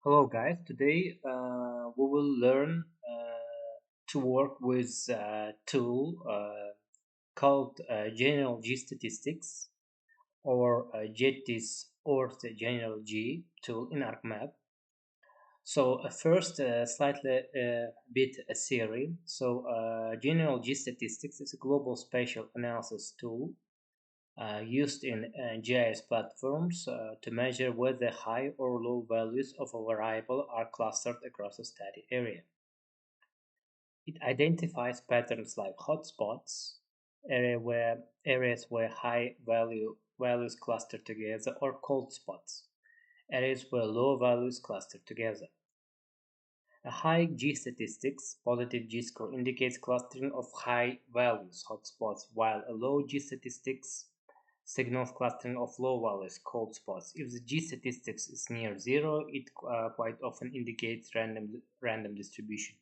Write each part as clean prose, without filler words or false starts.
Hello guys, today we will learn to work with a tool called General G Statistics or Getis Ord General G tool in AcrMap. So first, slightly bit a theory. So General G Statistics is a global spatial analysis tool used in GIS platforms to measure whether high or low values of a variable are clustered across a study area. It identifies patterns like hotspots, areas where values cluster together, or cold spots, areas where low values cluster together. A high G statistics, positive G score, indicates clustering of high values, hotspots, while a low G statistics signals clustering of low values, cold spots. If the G statistics is near zero, it quite often indicates random distribution.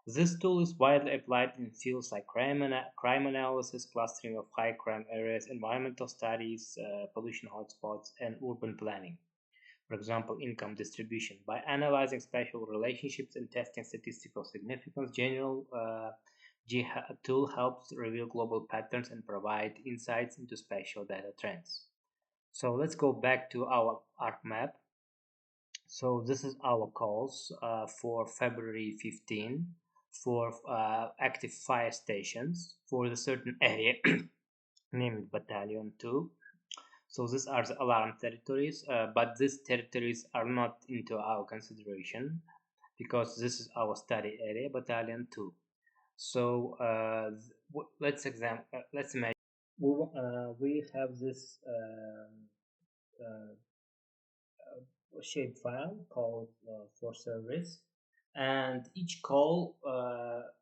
This tool is widely applied in fields like crime analysis, clustering of high crime areas, environmental studies, pollution hotspots, and urban planning. For example, income distribution. By analyzing spatial relationships and testing statistical significance, General G tool helps reveal global patterns and provide insights into spatial data trends. So let's go back to our ArcMap. So this is our calls for February 15 for active fire stations for the certain area, named Battalion 2. So these are the alarm territories, but these territories are not into our consideration because this is our study area, Battalion 2. So let's imagine we have this shape file called for service, and each call,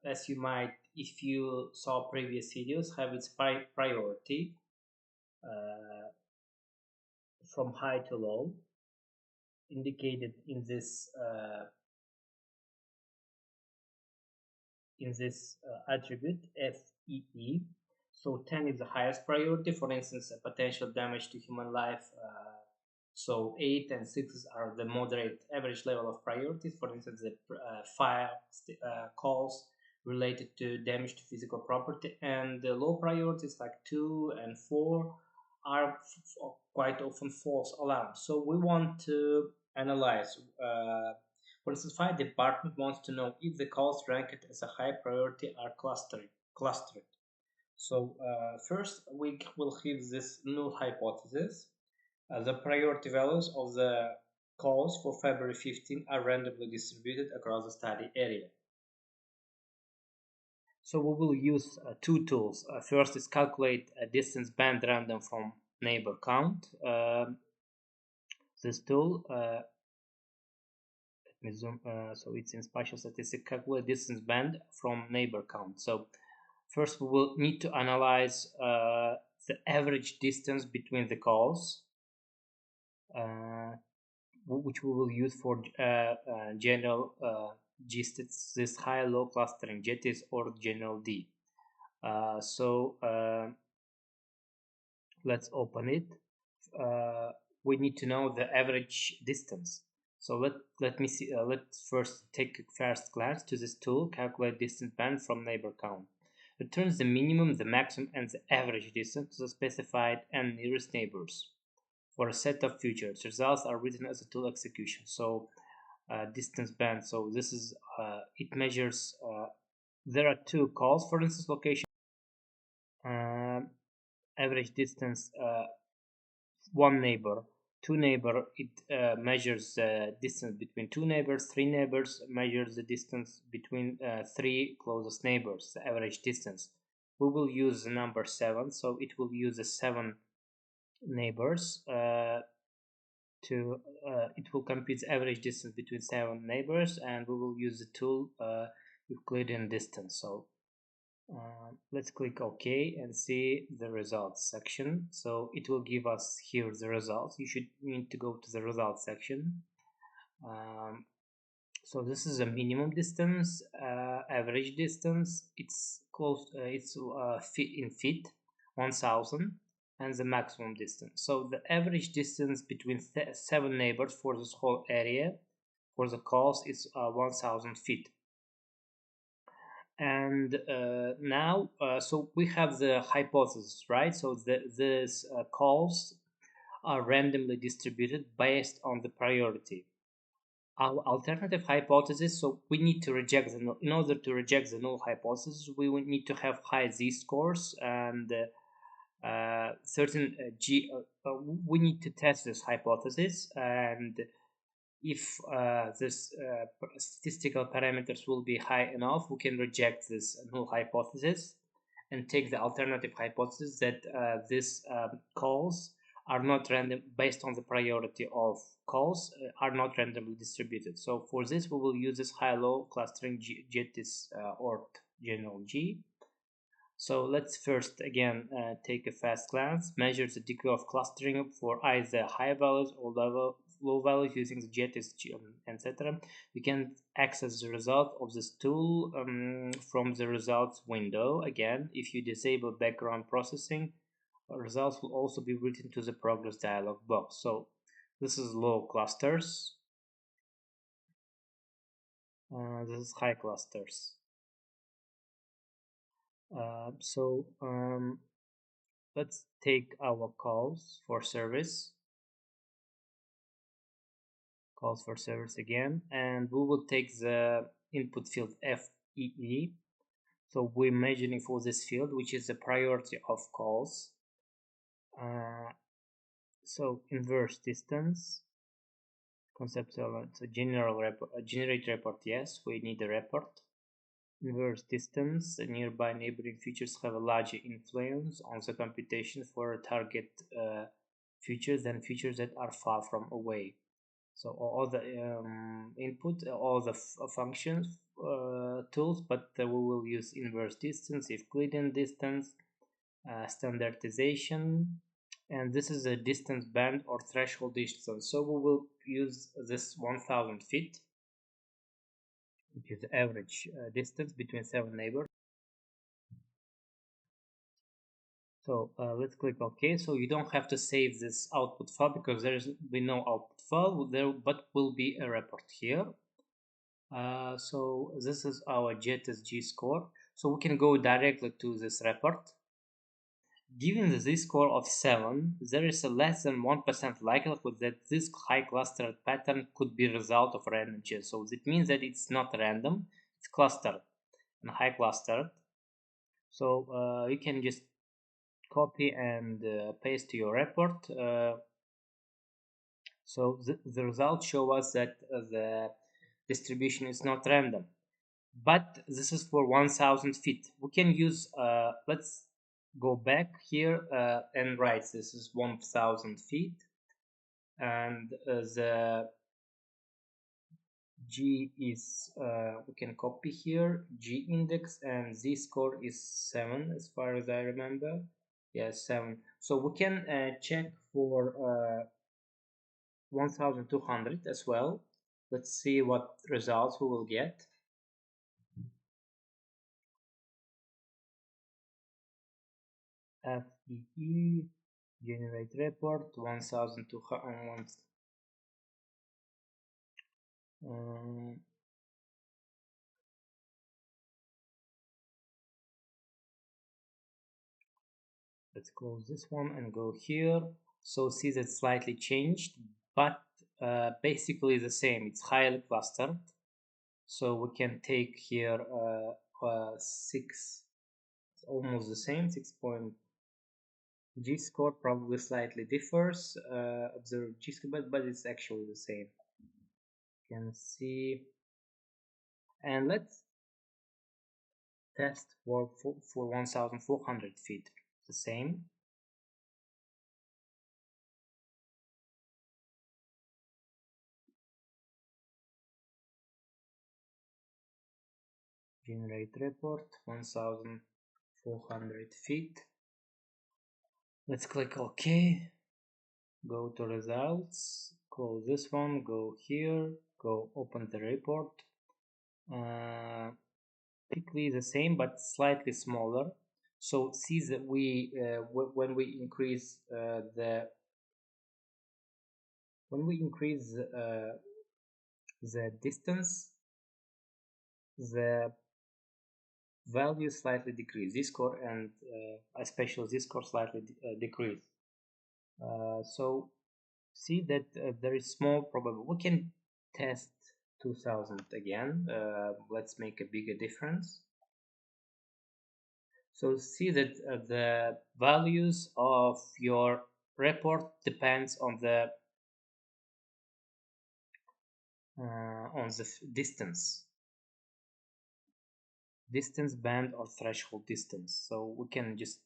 as you might, if you saw previous videos, have its priority from high to low, indicated in this attribute FEE. So 10 is the highest priority, for instance, a potential damage to human life. So 8 and 6 are the moderate average level of priorities, for instance, the fire calls related to damage to physical property, and the low priorities like 2 and 4 are quite often false alarms. So we want to analyze. For instance, fire department wants to know if the calls ranked as a high priority are clustered. So first we will have this null hypothesis. The priority values of the calls for February 15 are randomly distributed across the study area. So we will use two tools. First is calculate a distance band random from neighbor count. This tool, let me zoom, so it's in spatial statistics, calculate distance band from neighbor count. So first we will need to analyze the average distance between the calls, which we will use for general G-stats, this high-low clustering, Getis Ord General D. Let's open it. We need to know the average distance. So let me see. Let's first take a first glance to this tool. Calculate distance band from neighbor count. Returns the minimum, the maximum, and the average distance to the specified and nearest neighbors for a set of features. Results are written as a tool execution. So distance band. So this is it measures. There are two calls, for instance, location, average distance, one neighbor, two neighbor. It measures the distance between two neighbors. Three neighbors measures the distance between three closest neighbors, the average distance. We will use the number 7, so it will use the 7 neighbors it will compute the average distance between 7 neighbors, and we will use the tool Euclidean distance. So let's click OK and see the results section. So it will give us here the results. You should need to go to the results section. So this is a minimum distance, average distance. It's close. It's in feet, 1000, and the maximum distance. So the average distance between 7 neighbors for this whole area For the calls, it's 1000 feet. And now, so we have the hypothesis, right? So these calls are randomly distributed based on the priority. Our alternative hypothesis, so we need to reject the null. In order to reject the null hypothesis, we would need to have high z-scores and certain we need to test this hypothesis, and if this statistical parameters will be high enough, we can reject this null hypothesis and take the alternative hypothesis that these calls are not random based on the priority of calls are not randomly distributed. So for this, we will use this high-low clustering Getis Ord General G. So let's first again take a fast glance, measure the degree of clustering for either high values or low values using the Getis, etc. We can access the result of this tool from the results window. Again, if you disable background processing, results will also be written to the progress dialog box. So this is low clusters. This is high clusters. Let's take our calls for service again, and we will take the input field FEE. So we're measuring for this field, which is the priority of calls. So inverse distance, conceptual, so general report, generate report. Yes, we need a report. Inverse distance, nearby neighboring features have a larger influence on the computation for target features than features that are far from away. So all the input, all the functions tools, but we will use inverse distance, Euclidean distance, standardization, and this is a distance band or threshold distance. So we will use this 1000 feet, which is the average distance between 7 neighbors. So let's click OK. So you don't have to save this output file because there will be no output file there, but will be a report here. So this is our Getis G score. So we can go directly to this report. Given the z-score of 7, there is a less than 1% likelihood that this high clustered pattern could be a result of random chance. So that means that it's not random, it's clustered and high clustered. So you can just copy and paste to your report. So the results show us that the distribution is not random. But this is for 1000 feet. We can use, let's go back here and write this is 1000 feet, and the G is, we can copy here, G index, and Z score is 7 as far as I remember. Yes, 7. So we can check for 1200 as well. Let's see what results we will get. FEE, generate report, 1200. Let's close this one and go here. So see that slightly changed, but basically the same. It's highly clustered. So we can take here 6, almost the same, 6 point G score probably slightly differs. Observe G score, but it's actually the same. You can see, and let's test for 1400 feet. The same. Generate report 1400 feet. Let's click OK. Go to results. Close this one. Go here. Go open the report. Basically the same, but slightly smaller. So see that we when we increase the distance, the value slightly decrease. This score and especially this score slightly decrease. So see that there is small probability. We can test 2000 again. Let's make a bigger difference. So see that the values of your report depends on the distance band or threshold distance. So we can just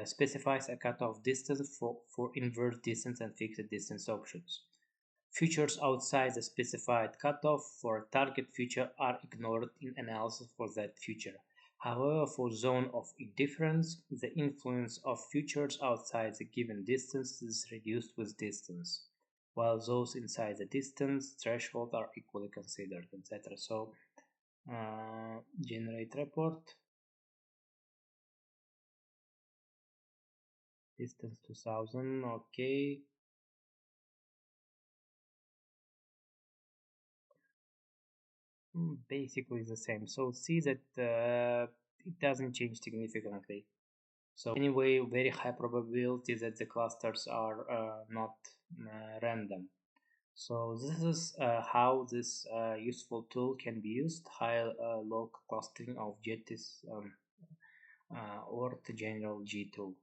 specify a cutoff distance for inverse distance and fixed distance options. Features outside the specified cutoff for a target feature are ignored in analysis for that feature. However, for zone of indifference, the influence of features outside the given distance is reduced with distance, while those inside the distance threshold are equally considered, etc. So, generate report, distance 2000, okay. Basically the same. So see that it doesn't change significantly. So anyway, very high probability that the clusters are not random. So this is how this useful tool can be used, high log clustering of Getis Ord General G tool.